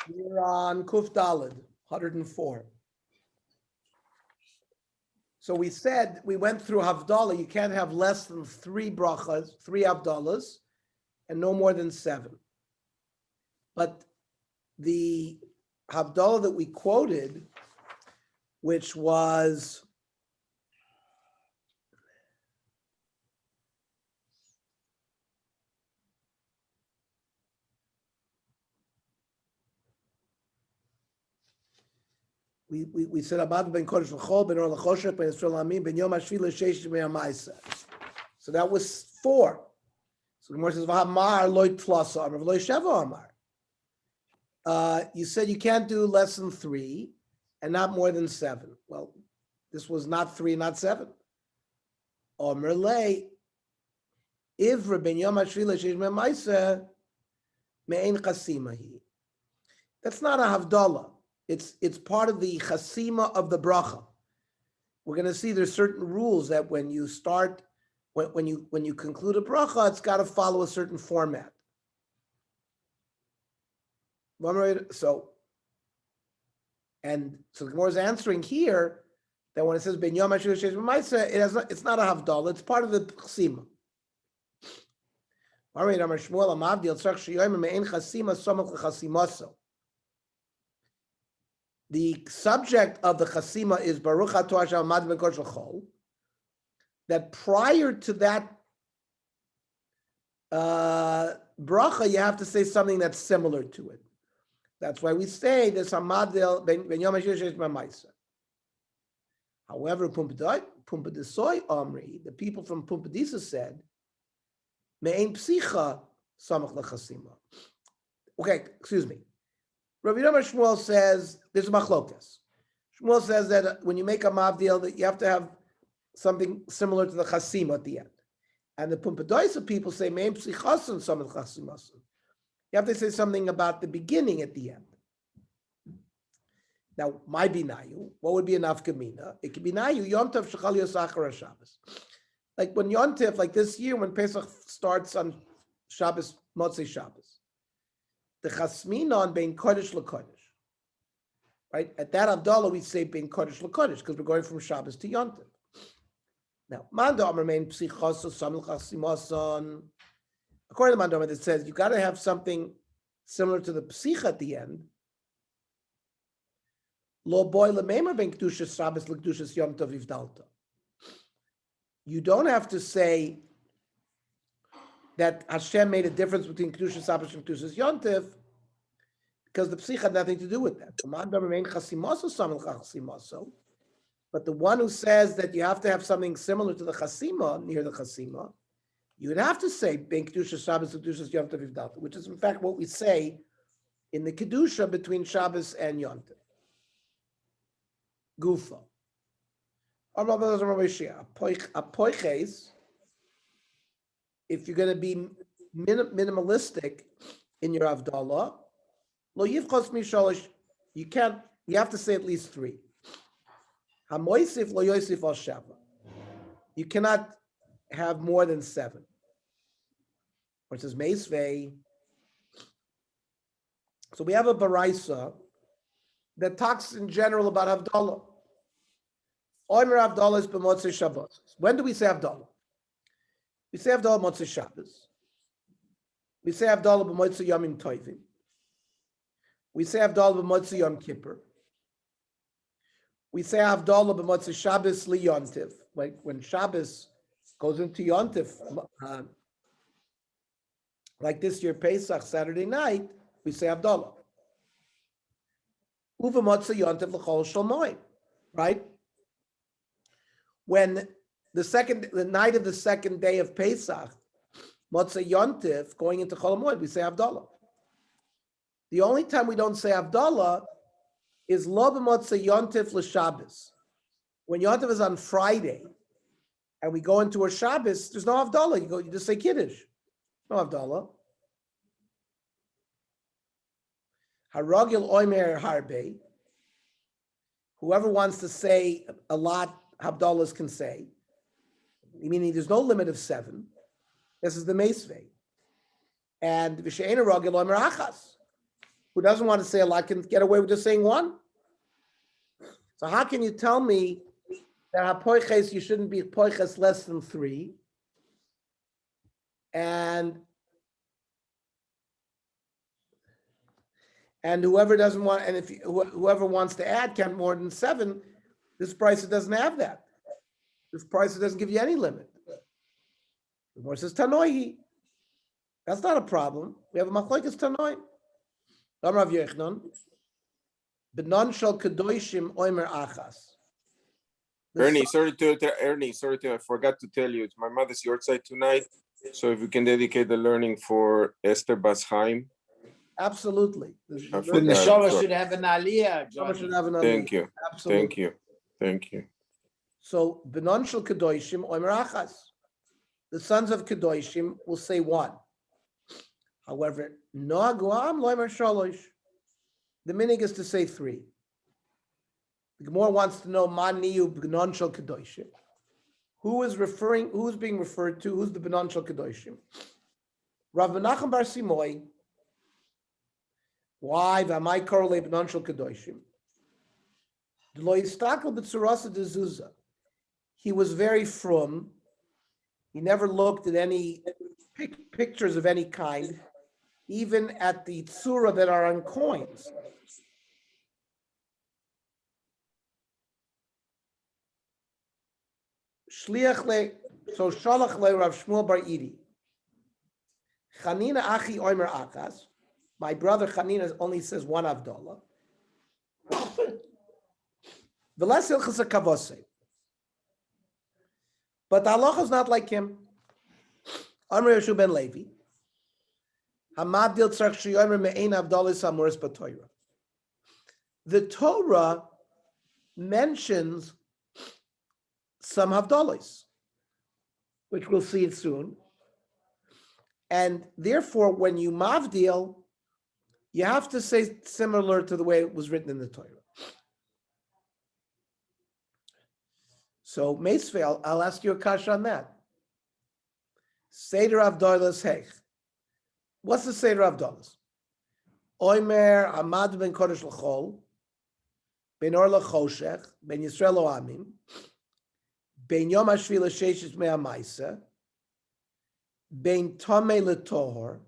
We're on Kuf Daled, 104. So we said, we went through Havdalah, you can't have less than 3 brachas, 3 Havdalahs, and no more than 7. But the Havdalah that we quoted, which was we said about ben kodesh l'chol ben or l'choshech ben Yisrael amin ben yom hashvi l'sheish me'amaisa. So that was 4. So the Gemara says v'hamar loy tlasa amar v'loy sheva amar. You said you can't do less than 3 and not more than 7. Well, this was not 3, not 7. Amar lei ivra ben yom hashvi l'sheish me'amaisa me'ein chasimahi. That's not a havdalah. It's part of the chasima of the bracha. We're going to see there's certain rules that when you start, when you conclude a bracha, it's got to follow a certain format. So the Gemara is answering here that when it says ben yom hashvi l'sheish me'amaisa, it's not a havdalah. It's part of the chasima. The subject of the chasima is Baruch Atah Hashem Amad Ben Kodesh L'Chol. That prior to that bracha, you have to say something that's similar to it. That's why we say this Amad Ben Yom HaShish Ma'amaisa. However, Pumbedisoi Omri, the people from Pumbedisa said, Me'ein Psicha Samach L'Chasima. Okay, excuse me. Rabbi Shmuel says there's a machlokas. Shmuel says that when you make a mavdil, that you have to have something similar to the chasima at the end. And the Pumpadoisa people say me'em psichasun some of the chasimasun. You have to say something about the beginning at the end. Now, my binayu, what would be an afkamina? It could be nayu Yom Tov shechal yosachar Shabbos. Like when Yom Tov, like this year when Pesach starts on Shabbos, Motzei Shabbos. The chasmina on bein kodesh l'kodesh, right? At that Havdalah we say bein kodesh l'kodesh because we're going from Shabbos to Yom Tov. Now, Manda Amar mein psichosos samil chasimason. According to Manda Amar, it says you got to have something similar to the psich at the end. Lo boy lemeimer bein kedushas Shabbos l'kedushas Yom Tov ivdalta. You don't have to say that Hashem made a difference between Kedushas Shabbos and Kedushas Yom Tov, because the psich had nothing to do with that. But the one who says that you have to have something similar to the chasima, near the chasima, you would have to say Ben Kedushas Shabbos and Kedushas Yom Tov Ivdalta, which is in fact what we say in the Kedusha between Shabbos and Yom Tov. Gufa. If you're going to be minimalistic in your Havdalah, lo yivchos mishalish, you have to say at least 3. Hamoisif lo yosif al shava. You cannot have more than 7. Or it says meisvei. So we have a baraisa that talks in general about Havdalah. Omer Havdalah is b'motzei Shabbos. When do we say Havdalah? We say Havdalah Motzei Shabbos. We say Havdalah b'Motzei Yomim Tovim. We say Havdalah b'Motzei Yom Kippur. We say Havdalah b'Motzei Shabbos li Yom Tov. Like when Shabbos goes into Yom Tov, like this year Pesach, Saturday night, we say Havdalah. Uva Motzei Yom Tov l'chol shalmoim. Right? When the night of the second day of Pesach, Motzei Yom Tov, going into Chol Hamoed, we say Havdalah. The only time we don't say Havdalah is Lo b'Motzei Yom Tov l'Shabbos. When Yom Tov is on Friday, and we go into a Shabbos, there's no Havdalah. You just say Kiddush. No Havdalah. Haragil Oimer Harbe. Whoever wants to say a lot, Havdalahs can say. Meaning there's no limit of 7. This is the Meisvei. And V'she'ena Ragil Omer Achas. who doesn't want to say a lot can get away with just saying one. So how can you tell me that hapoiches you shouldn't be poiches less than 3, and whoever doesn't want, and if whoever wants to add can more than 7, this price doesn't have that. This price doesn't give you any limit. The Gemara says Tanoi. That's not a problem. We have a machlokes Tanoi. Rav Yochanan, Benon shel kedoshim oimer achas. Ernie, sorry to I forgot to tell you, it's my mother's yahrzeit tonight. So if we can dedicate the learning for Esther Bas Chaim. Absolutely. The neshama should have an aliyah. Thank you. Absolutely. Thank you. So Benon shel kedoshim oimer achas. The sons of kedoshim will say 1. However, Noah Guam loimer shalosh. The minig is to say 3. The Gemara wants to know maniyu b'non shel kedoshim. Who is being referred to? Who's the b'non shel kedoshim? Rav Menachem bar Simoy. Why v'amai korle b'non shel kedoshim? Lo yistakel b'tzurasa dezuza. He was very frum. He never looked at any pictures of any kind, even at the tzura that are on coins. Shalach le Rav Shmuel bar Idi. Chanina achi oimer akas. My brother Chanina only says 1 avdollah. V'les hilchas hakavosei. But the halacha is not like him. Amr Yeshua ben Levi. Hamabdil tzarch sheyomer me'ein avdollah samuris b'Torah. The Torah mentions some havdalos, which we'll see it soon. And therefore, when you mavdil, you have to say similar to the way it was written in the Torah. So, Meisvei, I'll ask you a kasha on that. Seder Avdolos Heich. What's the Seder Avdolos? Oimer Amad ben Kodesh L'chol, ben Or L'choshech, ben Yisrael Oamim, ben Yom HaShvi L'Sheshes Me'amaisa, ben Tomei L'Tohor,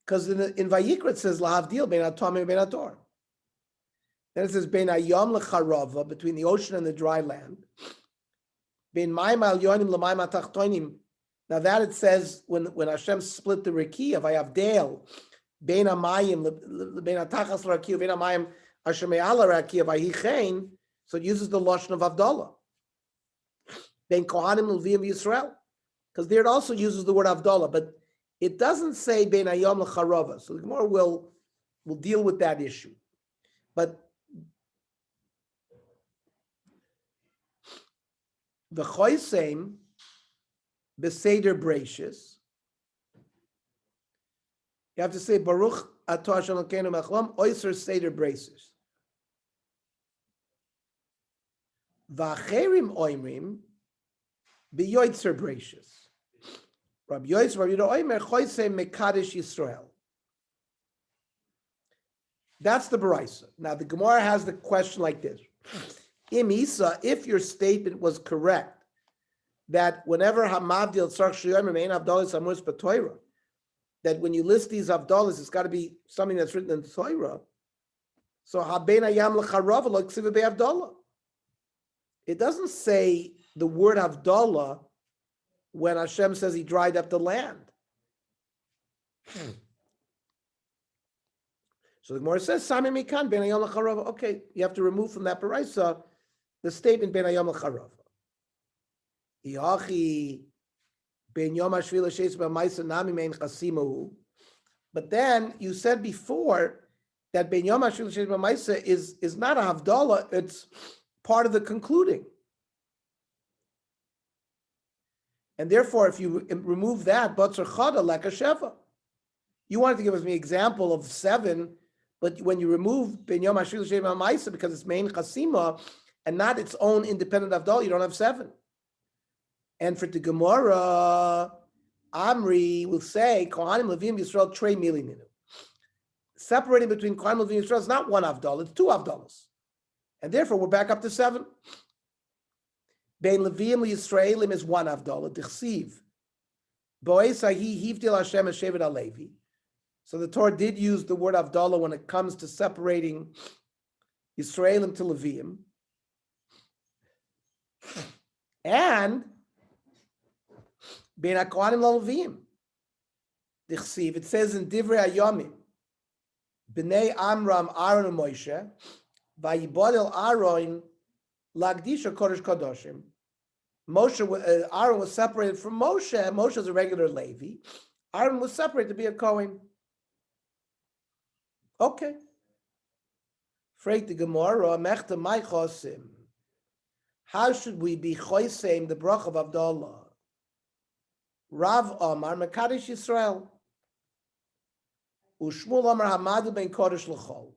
because in Vayikra it says L'havdil ben HaTomei ben HaTohor. Then it says ben Hayom L'Charava, between the ocean and the dry land, ben Mayim Al Yonim L'Mayim HaTachtonim. Now that it says when Hashem split the Rekiah of Hayavdel, ben Hamayim ben HaTachas L'Rekiah, ben Hamayim Asher Me'al L'Rekiah Vayichein, so it uses the Lashon of Avdallah. Ben Kohanim L'Leviim Yisrael, because there it also uses the word Avdallah, but it doesn't say ben Hayom L'Charava. So the Gemara will deal with that issue. But the Choisem Beseder Breishis, you have to say Baruch Atah Hashem Elokeinu Melech Oiser Seder Breishis. V'acherim oimrim b'yoitzer Breishis. Rabbi Yosef, Rabbi Yehuda Oimer Choisem Mekadesh Yisrael. That's the Baraisa. Now the Gemara has the question like this: Im Isa, if your statement was correct, that whenever Hamavdil Tzarch Sheyomer Mein Avdalos Amuris B'Torah, that when you list these Avdalos, it's got to be something that's written in the Torah. So Haben Hayam L'Charav Lo Ksiva Be'Avdalah. It doesn't say the word Avdalah when Hashem says He dried up the land. So the Gemara says, Sami Mikan Ben Hayam L'Charav. Okay, you have to remove from that Baraisa the statement Ben Hayam L'Charav. But then you said before that Ben Yom HaShvi L'Sheis B'Maisa is not a Havdalah, it's part of the concluding. And therefore, if you remove that, Batzer Chada like a Sheva. You wanted to give us an example of 7, but when you remove Ben Yom HaShvi L'Sheis B'Maisa because it's main Chasima and not its own independent Havdalah, you don't have 7. And for the Gemara, Amri will say, Kohanim Levim Yisrael Trey Mili Minu. separating between Kohen Levi and Yisrael is not one Avdallah, it's two Avdallahs. And therefore, we're back up to 7. Bein Leviim Yisraelim is one Avdallah, Dichsiv. Bo'esahi hivdil Hashem es Shevet HaLevi. So the Torah did use the word Avdallah when it comes to separating Yisraelim to Leviim. And Bein HaKohanim LaLeviim. Dichsiv, it says in Divrei HaYomim, B'nei Amram, Aaron and Moshe, Vayibodel Aaron, Lagdisha Kodesh Kadoshim. Aaron was separated from Moshe. Moshe is a regular Levi. Aaron was separated to be a Kohen. Okay. Freit the Gemara, Mechta Mai Chosim. How should we be choisem the brach of Avdallah? Rav Omar Mekadesh Yisrael. Ushmul Omar Hamadu ben Kodesh L'chol.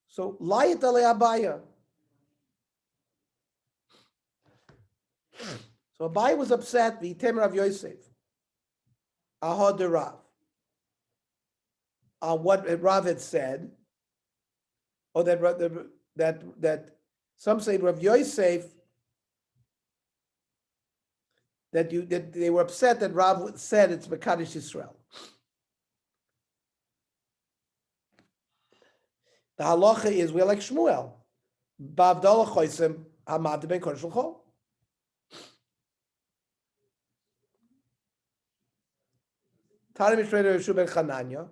So Layit Alei Abaya. So Abaya was upset. V'yitem Rav Yosef. Ahod de Rav. On what Rav had said, or that some say Rav Yosef that they were upset that Rav said it's Mekadesh Yisrael. The halacha is we're like Shmuel. Ba'avdallah choisem hamad ben kodesh l'chol. Tani Mishrader Yeshu ben Chananya.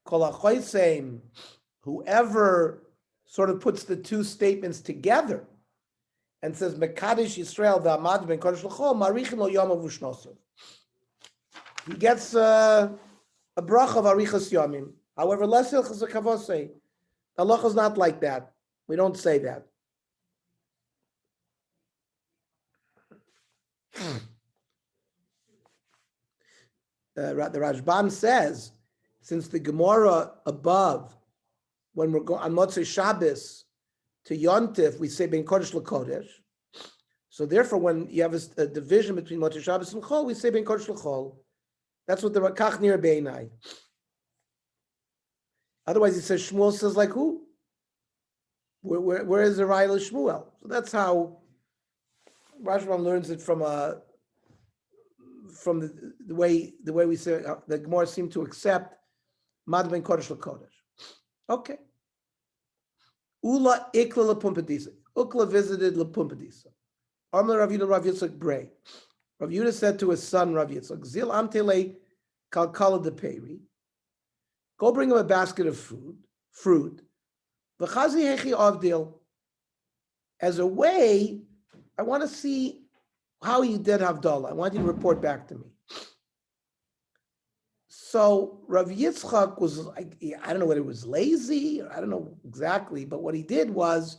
Kol hachoisem, whoever sort of puts the two statements together and says Mekadesh Yisrael v'amad ben kodesh l'chol marichin lo yom avushnosav. He gets a brach of arichas yomim. However, less hilchas kavosei. The halacha is not like that. We don't say that. The Rashbam says, since the Gemara above, when we're going on Motzei Shabbos to Yontif, we say Ben Kodesh LaKodesh. So therefore, when you have a division between Motzei Shabbos and Chol, we say Ben Kodesh LaChol. That's what the Kach Nir Beinai. Otherwise, he says Shmuel says like who? Where is the Raya Shmuel? So that's how Rashbam learns it from the way we say the Gemara seemed to accept Mad Ben Kodesh LaKodesh. Okay. Ula Ikla LaPumpadisa. Ukla visited LaPumpadisa. Amla Rav Yudah Rav Yitzchak Brei. Rav Yudah said to his son Rav Yitzchak, Zil Amtele Kalkala de Peri. Go bring him a basket of fruit. V'chazi hechi avdil. As a way, I want to see how you did Havdalah. I want you to report back to me. So Rav Yitzchak was like, I don't know whether it was lazy, or I don't know exactly, but what he did was,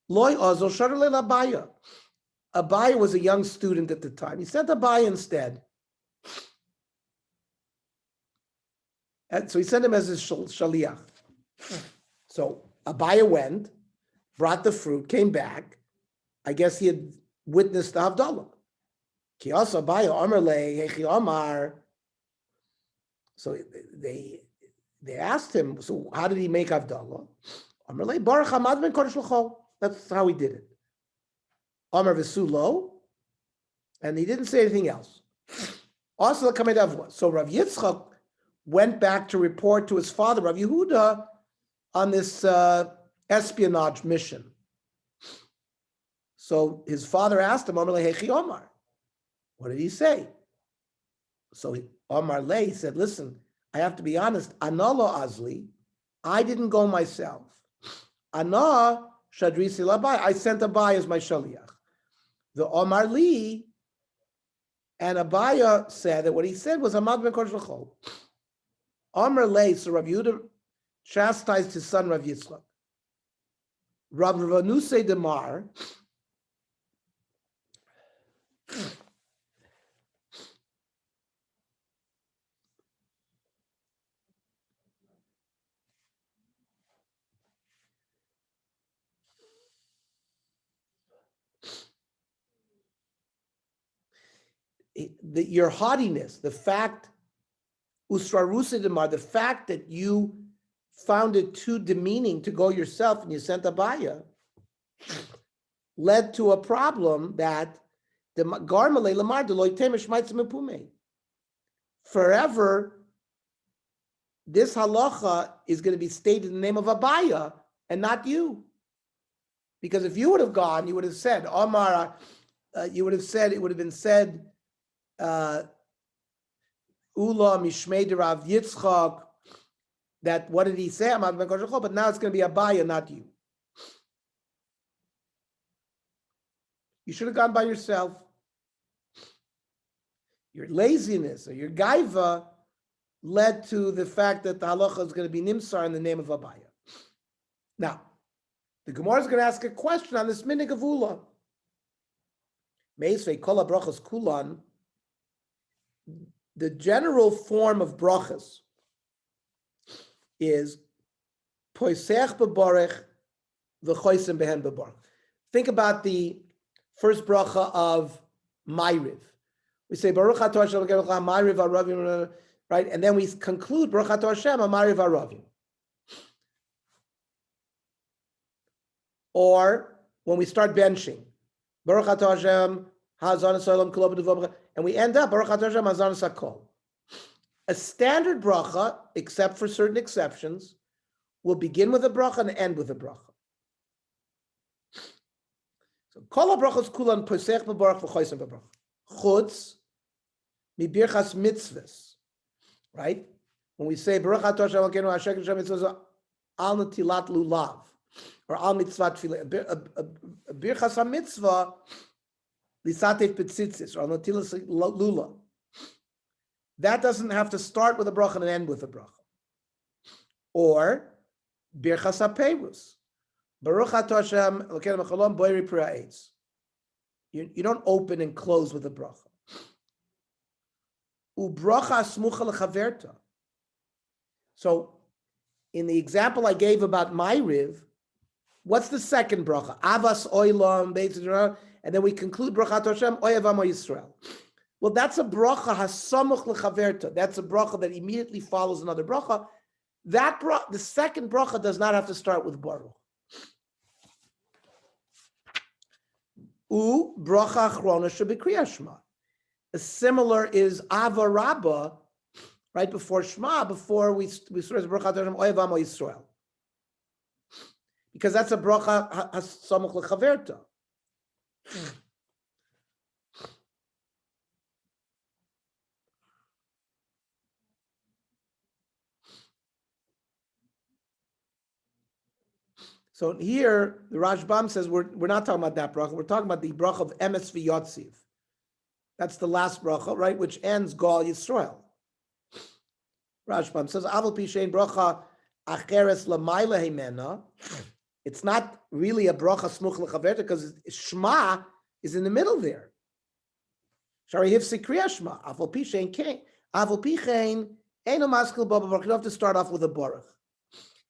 Loy Ozo Shadar Le Abaya. Abaya was a young student at the time. He sent Abaya instead. And so he sent him as his shaliach. So Abaya went, brought the fruit, came back. I guess he had witnessed the Havdalah. Ki also Abaya Amar Le Hechi Amar. So they asked him, so how did he make Havdalah? Amar Le Baruch Hamad Ben Kodesh L'chol. That's how he did it. Amar V'sulo, and he didn't say anything else. Also, so Rav Yitzchak went back to report to his father, Rav Yehuda, on this espionage mission. So his father asked him, Amar Lehechi Omar. What did he say? So Omar Leh said, listen, I have to be honest, Ana lo azli, I didn't go myself. Ana shadrisi labai, I sent Abaya as my shaliach. The Omar Li and Abaya said that what he said was Hamad Ben Kodesh L'chol. Omar Leh, so Rav Yehuda chastised his son Rav Yitzchak. Rav Ranusei Demar, your haughtiness, the fact Usrarusidimar, the fact that you found it too demeaning to go yourself and you sent Abaya, led to a problem that the Garmale Lamar Deloy Temish Maitzim forever. This halacha is going to be stated in the name of Abaya and not you. Because if you would have gone, you would have said, Omar, you would have said, it would have been said, Ula Mishmei de Rav Yitzchak, that what did he say? But now it's going to be Abaya, not you. You should have gone by yourself. Your laziness or your gaiva led to the fact that the halacha is going to be nimsar in the name of Abaya. Now, the Gemara is going to ask a question on this minig of Ula. Meisvei kol brachas kulan. The general form of brachas is poisech bebarech v'choisem behen bebarech. Think about the first bracha of Ma'ariv. We say Baruch Atah Hashem Ma'ariv Aravim, right? And then we conclude Baruch Atah Hashem Ma'ariv Aravim. Or when we start benching, Baruch Atah Hashem Hazan Salam Kol B'Devav, and we end up Baruch Atah Hashem Hazan Sakol. A standard bracha, except for certain exceptions, will begin with a bracha and end with a bracha. So Kol HaBrachos Kulan Posech B'Baruch V'Choisem B'Baruch. Chutz Mibirchas Mitzvahs, right? When we say Baruch Atah Hashem Elokeinu Asher Hashem Mitzvahs Al Netilat Lulav or Al Mitzvat Tefillah, a Birchas HaMitzvah Lisatev Petzitzis or Al Netilas Lula. That doesn't have to start with a bracha and end with a bracha. Or Birchas HaPeirus. Baruch Atah Hashem Elokeinu Mecholom Boiri Piraetz. You don't open and close with a bracha. Ubracha smucha lechaverta. So, in the example I gave about Ma'ariv, what's the second bracha? Avas oilam beitzidra, and then we conclude Baruch Atah Hashem oyev amo Yisrael. Well, that's a bracha hasamuch lechaverta. That's a bracha that immediately follows another bracha. That the second bracha does not have to start with Baruch. U bracha achrona should be Kriya Shema. A similar is Ava Rabbah, right before Shema, before we start Baruch Atah Hashem Oyev Amo Yisrael, because that's a bracha hasamuch lechaverta. So here, the Rashbam says we're not talking about that bracha. We're talking about the bracha of Emes v'Yotziv. That's the last bracha, right, which ends Gal Yisrael. Rashbam says Aval Pishein bracha acheres lamayla hemena. It's not really a bracha smuch lechaverta because Shema is in the middle there. Shari hifsi kriya Shema. Aval Pishein kein. Aval Pishein eino maskil baba baruch. You don't have to start off with a baruch.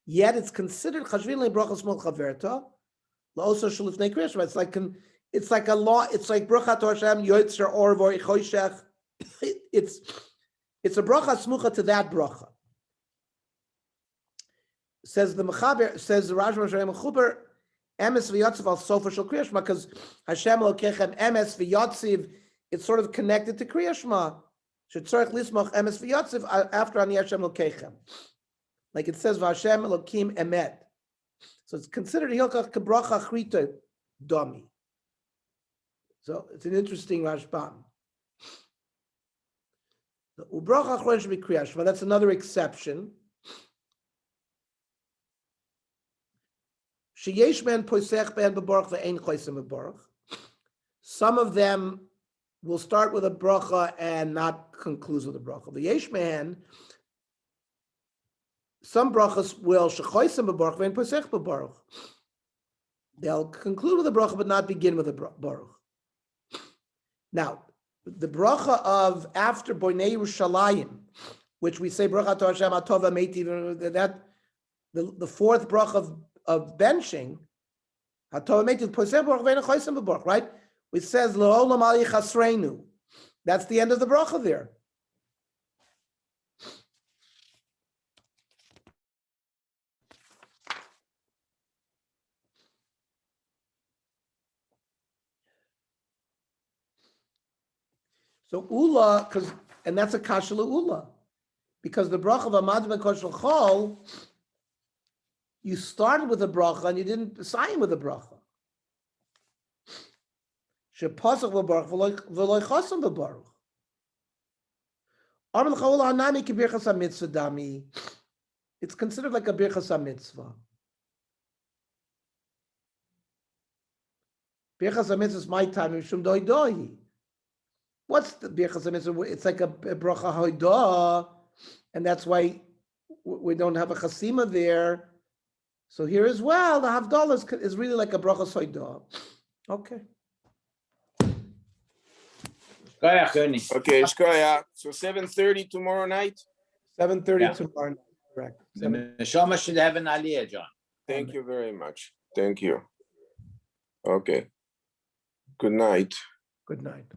Yet it's considered chashvin lebracha smol chaverta, laoso shalifnei kriya Shema. It's like a law. It's like Baruch Atah Hashem Yotzer Or Vor Choshech. It's a bracha smucha to that bracha. Says the Mechaber. Says the Rashbam Shalem Mechuber. Emes v'Yotziv al sofer shel Kriya Shema, because Hashem Elokechem Emes v'Yotziv. It's sort of connected to Kriya Shema. Shetzorich lismach Emes v'Yotziv after Ani Hashem Elokechem. Like it says, V'Hashem Elokim Emet. So it's considered Hilchach Kebracha Chrita Domi. So it's an interesting Rashbam. The Ubracha Achron should be Kriya Shema. That's another exception. Sheyesh ben Posech ben Bebaruch ve'ein Choisem Bebaruch. Some of them will start with a bracha and not conclude with a bracha. The Yesh man. Some brachas will shechoisem b'baruch ve'en posech b'baruch. They'll conclude with a bracha but not begin with a baruch. Now, the bracha of after Bonei Yerushalayim, which we say Baruch Atah Hashem Atov Ametiv, that the fourth bracha of benching, Atov Ametiv posech b'baruch ve'en choisem b'baruch, right? Which says L'olam al yichasreinu. That's the end of the bracha there. So ula, and that's a kasha ula, because the bracha of Amad ben Kodesh L'Chol, you started with a bracha and you didn't sign with a bracha. Shepasach v'baruch v'loy chasam v'baruch. Amar l'cha ula hanami ki birchas ha-mitzvah dami. It's considered like a birchas ha-mitzvah. Birchas ha-mitzvah is my time, mishum doi doi. What's the birchas ha-mitzvah? It's like a bracha hoidah, and that's why we don't have a chasima there. So here as well, the havdalah is really like a bracha hoidah. Okay. Shkoyach, Ernie. Okay, Shkoya. So 7:30 tomorrow night. 7:30 Yeah. tomorrow night. Correct. The neshama should have an aliyah, John. Thank you very much. Thank you. Okay. Good night. Good night.